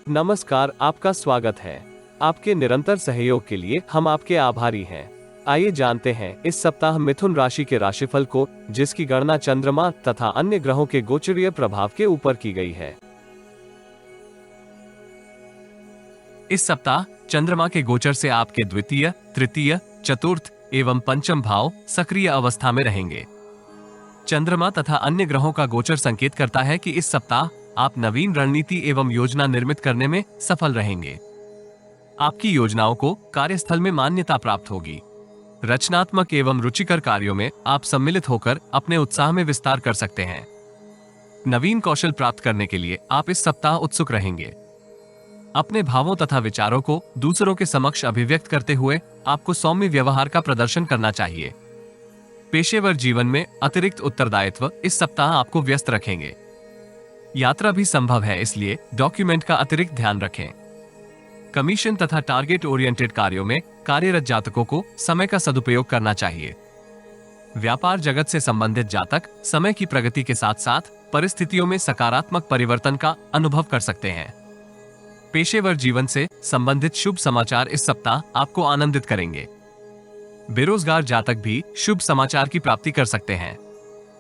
नमस्कार, आपका स्वागत है। आपके निरंतर सहयोग के लिए हम आपके आभारी हैं। आइए जानते हैं इस सप्ताह मिथुन राशि के राशिफल को, जिसकी गणना चंद्रमा तथा अन्य ग्रहों के गोचरीय प्रभाव के ऊपर की गई है। इस सप्ताह चंद्रमा के गोचर से आपके द्वितीय, तृतीय, चतुर्थ एवं पंचम भाव सक्रिय अवस्था में रहेंगे। चंद्रमा तथा अन्य ग्रहों का गोचर संकेत करता है कि इस सप्ताह आप नवीन रणनीति एवं योजना निर्मित करने में सफल रहेंगे। आपकी योजनाओं को कार्यस्थल में मान्यता प्राप्त होगी। रचनात्मक एवं रुचिकर कार्यों में आप सम्मिलित होकर अपने उत्साह में विस्तार कर सकते हैं। नवीन कौशल प्राप्त करने के लिए आप इस सप्ताह उत्सुक रहेंगे। अपने भावों तथा विचारों को दूसरों के समक्ष अभिव्यक्त करते हुए आपको सौम्य व्यवहार का प्रदर्शन करना चाहिए। पेशेवर जीवन में अतिरिक्त उत्तरदायित्व इस सप्ताह आपको व्यस्त रखेंगे। यात्रा भी संभव है, इसलिए डॉक्यूमेंट का अतिरिक्त ध्यान रखें। कमीशन तथा टारगेट ओरिएंटेड कार्यों में कार्यरत जातकों को समय का सदुपयोग करना चाहिए। व्यापार जगत से संबंधित जातक समय की प्रगति के साथ साथ परिस्थितियों में सकारात्मक परिवर्तन का अनुभव कर सकते हैं। पेशेवर जीवन से संबंधित शुभ समाचार इस सप्ताह आपको आनंदित करेंगे। बेरोजगार जातक भी शुभ समाचार की प्राप्ति कर सकते हैं।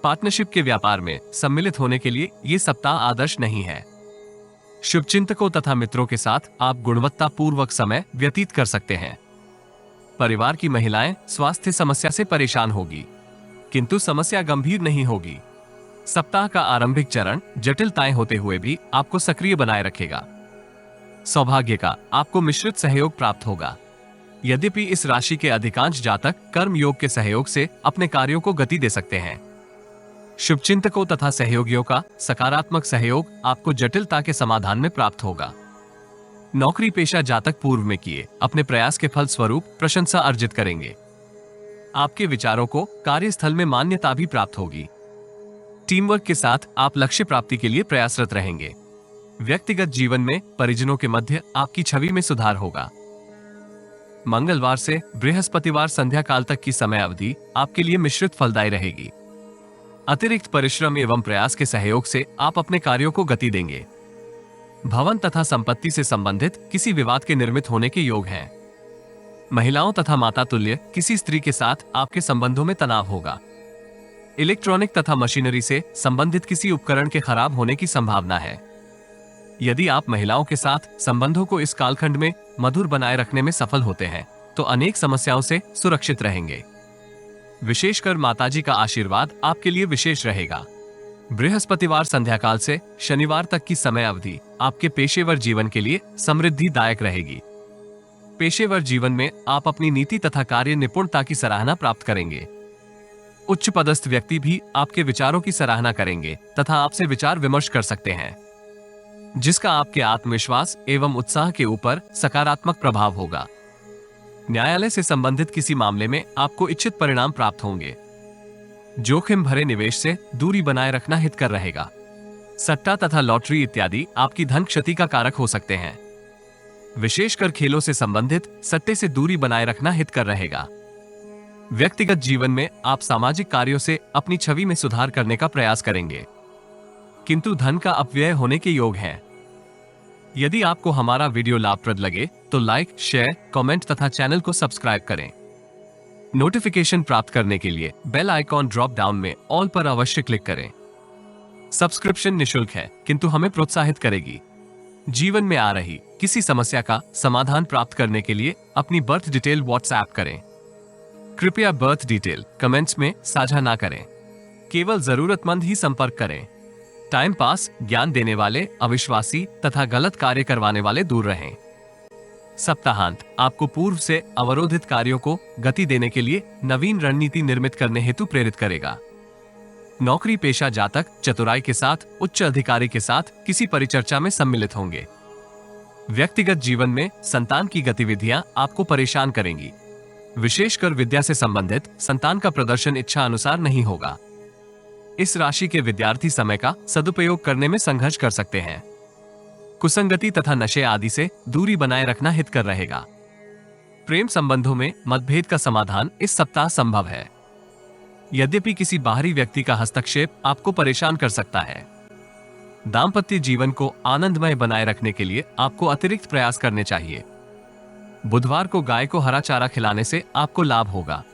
पार्टनरशिप के व्यापार में सम्मिलित होने के लिए ये सप्ताह आदर्श नहीं है। शुभचिंतकों तथा मित्रों के साथ आप गुणवत्तापूर्वक समय व्यतीत कर सकते हैं। परिवार की महिलाएं स्वास्थ्य समस्या से परेशान होगी, किंतु समस्या गंभीर नहीं होगी। सप्ताह का आरंभिक चरण जटिलताएं होते हुए भी आपको सक्रिय बनाए रखेगा। सौभाग्य का आपको मिश्रित सहयोग प्राप्त होगा। यद्यपि इस राशि के अधिकांश जातक कर्म योग के सहयोग से अपने कार्यों को गति दे सकते हैं। शुभचिंतकों तथा सहयोगियों का सकारात्मक सहयोग आपको जटिलता के समाधान में प्राप्त होगा। नौकरी पेशा जातक पूर्व में किए अपने प्रयास के फल स्वरूप प्रशंसा अर्जित करेंगे। आपके विचारों को कार्यस्थल में मान्यता भी प्राप्त होगी। टीम वर्क के साथ आप लक्ष्य प्राप्ति के लिए प्रयासरत रहेंगे। व्यक्तिगत जीवन में परिजनों के मध्य आपकी छवि में सुधार होगा। मंगलवार से बृहस्पतिवार संध्या काल तक की समय अवधि आपके लिए मिश्रित फलदायी रहेगी। अतिरिक्त परिश्रम एवं प्रयास के सहयोग से आप अपने कार्यों को गति देंगे। भवन तथा संपत्ति से संबंधित किसी विवाद के निर्मित होने के योग हैं। महिलाओं तथा माता तुल्य किसी स्त्री के साथ आपके संबंधों में तनाव होगा। इलेक्ट्रॉनिक तथा मशीनरी से संबंधित किसी उपकरण के खराब होने की संभावना है। यदि आप महिलाओं के साथ संबंधों को इस कालखंड में मधुर बनाए रखने में सफल होते हैं तो अनेक समस्याओं से सुरक्षित रहेंगे। विशेषकर माताजी का आशीर्वाद आपके लिए विशेष रहेगा। बृहस्पतिवार संध्याकाल से शनिवार तक की समय अवधि आपके पेशेवर जीवन के लिए समृद्धिदायक रहेगी। पेशेवर जीवन में आप अपनी नीति तथा कार्य निपुणता की सराहना प्राप्त करेंगे। उच्च पदस्थ व्यक्ति भी आपके विचारों की सराहना करेंगे तथा आपसे विचार विमर्श कर सकते हैं, जिसका आपके आत्मविश्वास एवं उत्साह के ऊपर सकारात्मक प्रभाव होगा। न्यायालय से संबंधित किसी मामले में आपको इच्छित परिणाम प्राप्त होंगे। जोखिम भरे निवेश से दूरी बनाए रखना हितकर रहेगा। सट्टा तथा लॉटरी इत्यादि आपकी धन क्षति का कारक हो सकते हैं। विशेषकर खेलों से संबंधित सट्टे से दूरी बनाए रखना हितकर रहेगा। व्यक्तिगत जीवन में आप सामाजिक कार्यों से अपनी छवि में सुधार करने का प्रयास करेंगे, किंतु धन का अपव्यय होने के योग हैं। यदि आपको हमारा वीडियो लाभप्रद लगे तो लाइक, शेयर, कमेंट तथा चैनल को सब्सक्राइब करें। नोटिफिकेशन प्राप्त करने के लिए बेल आइकॉन ड्रॉप डाउन में ऑल पर अवश्य क्लिक करें। सब्सक्रिप्शन निशुल्क है, किंतु हमें प्रोत्साहित करेगी। जीवन में आ रही किसी समस्या का समाधान प्राप्त करने के लिए अपनी बर्थ डिटेल व्हाट्सएप करें। कृपया बर्थ डिटेल कमेंट्स में साझा ना करें। केवल जरूरतमंद ही संपर्क करें। टाइम पास, ज्ञान देने वाले अविश्वासी तथा गलत कार्य करवाने वाले दूर रहें। सप्ताहांत आपको पूर्व से अवरोधित कार्यों को गति देने के लिए नवीन रणनीति निर्मित करने हेतु प्रेरित करेगा। नौकरी पेशा जातक चतुराई के साथ उच्च अधिकारी के साथ किसी परिचर्चा में सम्मिलित होंगे। व्यक्तिगत जीवन में संतान की गतिविधियां आपको परेशान करेंगी। विशेषकर विद्या से संबंधित संतान का प्रदर्शन इच्छा अनुसार नहीं होगा। इस राशि के विद्यार्थी समय का सदुपयोग करने में संघर्ष कर सकते हैं। कुसंगति तथा नशे आदि से दूरी बनाए रखना हितकर रहेगा। प्रेम संबंधों में मतभेद का समाधान इस सप्ताह संभव है। यद्यपि किसी बाहरी व्यक्ति का हस्तक्षेप आपको परेशान कर सकता है। दाम्पत्य जीवन को आनंदमय बनाए रखने के लिए आपको अतिरिक्त प्रयास करने चाहिए। बुधवार को गाय को हरा चारा खिलाने से आपको लाभ होगा।